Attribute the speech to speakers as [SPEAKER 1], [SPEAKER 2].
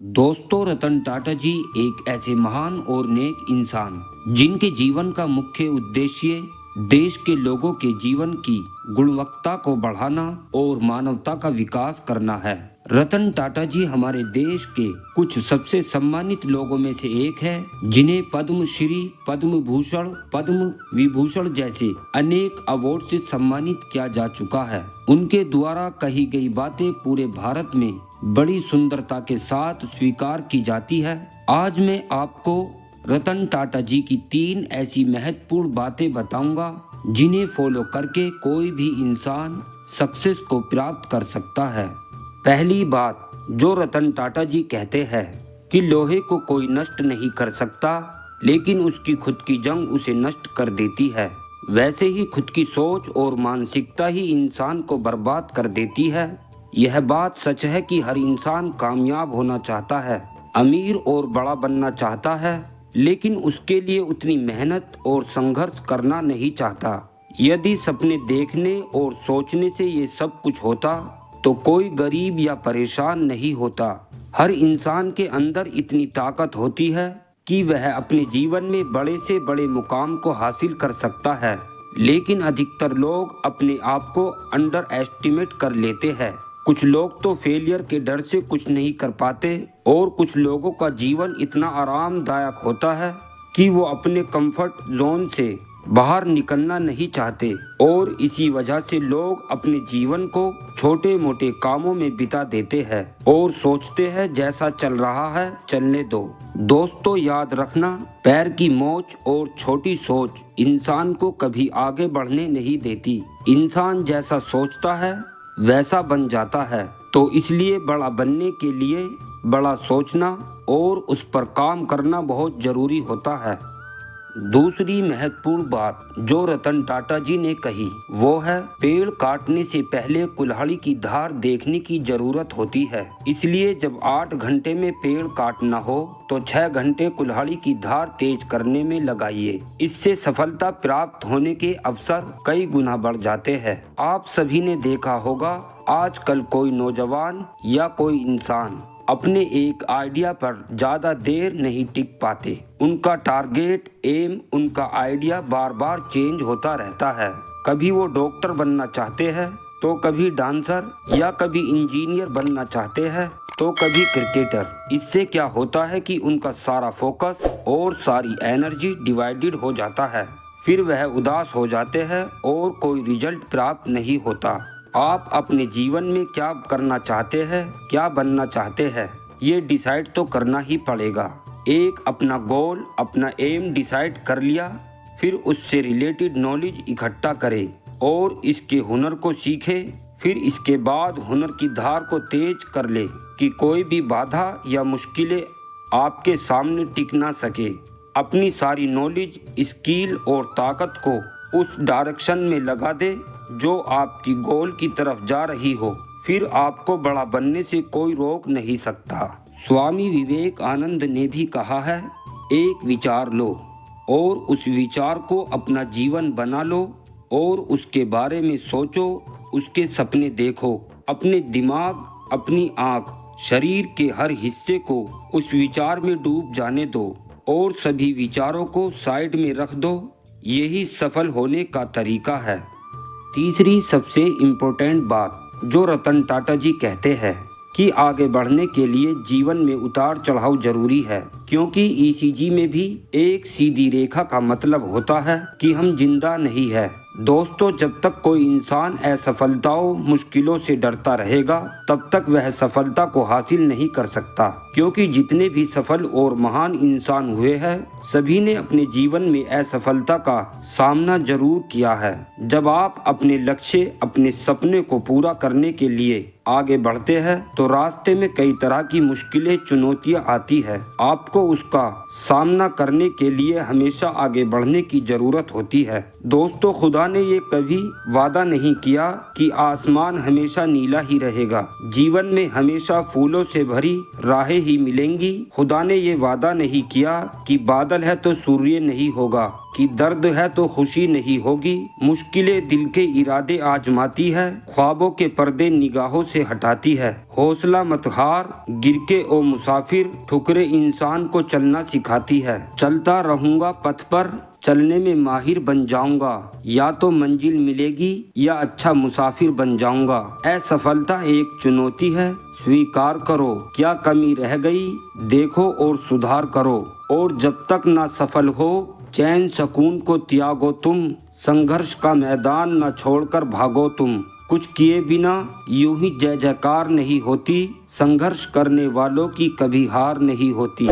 [SPEAKER 1] दोस्तों, रतन टाटा जी एक ऐसे महान और नेक इंसान जिनके जीवन का मुख्य उद्देश्य देश के लोगों के जीवन की गुणवत्ता को बढ़ाना और मानवता का विकास करना है। रतन टाटा जी हमारे देश के कुछ सबसे सम्मानित लोगों में से एक है, जिन्हें पद्म श्री, पद्म भूषण, पद्म विभूषण जैसे अनेक अवार्ड से सम्मानित किया जा चुका है। उनके द्वारा कही गई बातें पूरे भारत में बड़ी सुंदरता के साथ स्वीकार की जाती है। आज मैं आपको रतन टाटा जी की 3 ऐसी महत्वपूर्ण बातें बताऊंगा जिन्हें फॉलो करके कोई भी इंसान सक्सेस को प्राप्त कर सकता है। पहली बात जो रतन टाटा जी कहते हैं कि लोहे को कोई नष्ट नहीं कर सकता, लेकिन उसकी खुद की जंग उसे नष्ट कर देती है। वैसे ही खुद की सोच और मानसिकता ही इंसान को बर्बाद कर देती है। यह बात सच है कि हर इंसान कामयाब होना चाहता है, अमीर और बड़ा बनना चाहता है, लेकिन उसके लिए उतनी मेहनत और संघर्ष करना नहीं चाहता। यदि सपने देखने और सोचने से ये सब कुछ होता तो कोई गरीब या परेशान नहीं होता। हर इंसान के अंदर इतनी ताकत होती है कि वह अपने जीवन में बड़े से बड़े मुकाम को हासिल कर सकता है, लेकिन अधिकतर लोग अपने आप को अंडर एस्टिमेट कर लेते हैं। कुछ लोग तो फेलियर के डर से कुछ नहीं कर पाते और कुछ लोगों का जीवन इतना आरामदायक होता है कि वो अपने कंफर्ट जोन से बाहर निकलना नहीं चाहते, और इसी वजह से लोग अपने जीवन को छोटे मोटे कामों में बिता देते हैं और सोचते हैं जैसा चल रहा है चलने दो। दोस्तों, याद रखना, पैर की मोच और छोटी सोच इंसान को कभी आगे बढ़ने नहीं देती। इंसान जैसा सोचता है वैसा बन जाता है, तो इसलिए बड़ा बनने के लिए बड़ा सोचना और उस पर काम करना बहुत जरूरी होता है। दूसरी महत्वपूर्ण बात जो रतन टाटा जी ने कही वो है, पेड़ काटने से पहले कुल्हाड़ी की धार देखने की जरूरत होती है। इसलिए जब 8 घंटे में पेड़ काटना हो तो 6 घंटे कुल्हाड़ी की धार तेज करने में लगाइए। इससे सफलता प्राप्त होने के अवसर कई गुना बढ़ जाते हैं। आप सभी ने देखा होगा, आजकल कोई नौजवान या कोई इंसान अपने एक आइडिया पर ज़्यादा देर नहीं टिक पाते। उनका टारगेट, एम, उनका आइडिया बार बार चेंज होता रहता है। कभी वो डॉक्टर बनना चाहते हैं तो कभी डांसर, या कभी इंजीनियर बनना चाहते हैं तो कभी क्रिकेटर। इससे क्या होता है कि उनका सारा फोकस और सारी एनर्जी डिवाइडेड हो जाता है। फिर वह उदास हो जाते हैं और कोई रिजल्ट प्राप्त नहीं होता। आप अपने जीवन में क्या करना चाहते हैं, क्या बनना चाहते हैं, ये डिसाइड तो करना ही पड़ेगा। एक अपना गोल, अपना एम डिसाइड कर लिया, फिर उससे रिलेटेड नॉलेज इकट्ठा करें और इसके हुनर को सीखें। फिर इसके बाद हुनर की धार को तेज कर ले कि कोई भी बाधा या मुश्किलें आपके सामने टिक ना सके। अपनी सारी नॉलेज, स्किल और ताकत को उस डायरेक्शन में लगा दे जो आपकी गोल की तरफ जा रही हो। फिर आपको बड़ा बनने से कोई रोक नहीं सकता। स्वामी विवेकानंद ने भी कहा है, एक विचार लो और उस विचार को अपना जीवन बना लो और उसके बारे में सोचो, उसके सपने देखो। अपने दिमाग, अपनी आँख, शरीर के हर हिस्से को उस विचार में डूब जाने दो और सभी विचारों को साइड में रख दो। यही सफल होने का तरीका है। तीसरी सबसे इम्पोर्टेंट बात जो रतन टाटा जी कहते हैं कि आगे बढ़ने के लिए जीवन में उतार चढ़ाव जरूरी है, क्योंकि ईसीजी में भी एक सीधी रेखा का मतलब होता है कि हम जिंदा नहीं है। दोस्तों, जब तक कोई इंसान असफलताओं, मुश्किलों से डरता रहेगा तब तक वह सफलता को हासिल नहीं कर सकता, क्योंकि जितने भी सफल और महान इंसान हुए हैं सभी ने अपने जीवन में असफलता का सामना जरूर किया है। जब आप अपने लक्ष्य, अपने सपने को पूरा करने के लिए आगे बढ़ते हैं तो रास्ते में कई तरह की मुश्किलें, चुनौतियां आती है। आपको उसका सामना करने के लिए हमेशा आगे बढ़ने की जरूरत होती है। दोस्तों, खुदा ने ये कभी वादा नहीं किया कि आसमान हमेशा नीला ही रहेगा, जीवन में हमेशा फूलों से भरी राहें ही मिलेंगी। खुदा ने ये वादा नहीं किया कि बादल है तो सूर्य नहीं होगा, कि दर्द है तो खुशी नहीं होगी। मुश्किलें दिल के इरादे आजमाती है, ख्वाबों के पर्दे निगाहों से हटाती है। हौसला मत हार, गिर के ओ मुसाफिर, ठुकरे इंसान को चलना सिखाती है। चलता रहूंगा पथ पर, चलने में माहिर बन जाऊंगा। या तो मंजिल मिलेगी या अच्छा मुसाफिर बन जाऊंगा। असफलता एक चुनौती है, स्वीकार करो। क्या कमी रह गई देखो और सुधार करो। और जब तक ना सफल हो, चैन सुकून को त्यागो तुम। संघर्ष का मैदान न छोड़कर भागो तुम। कुछ किए बिना यूं ही जय जयकार नहीं होती। संघर्ष करने वालों की कभी हार नहीं होती।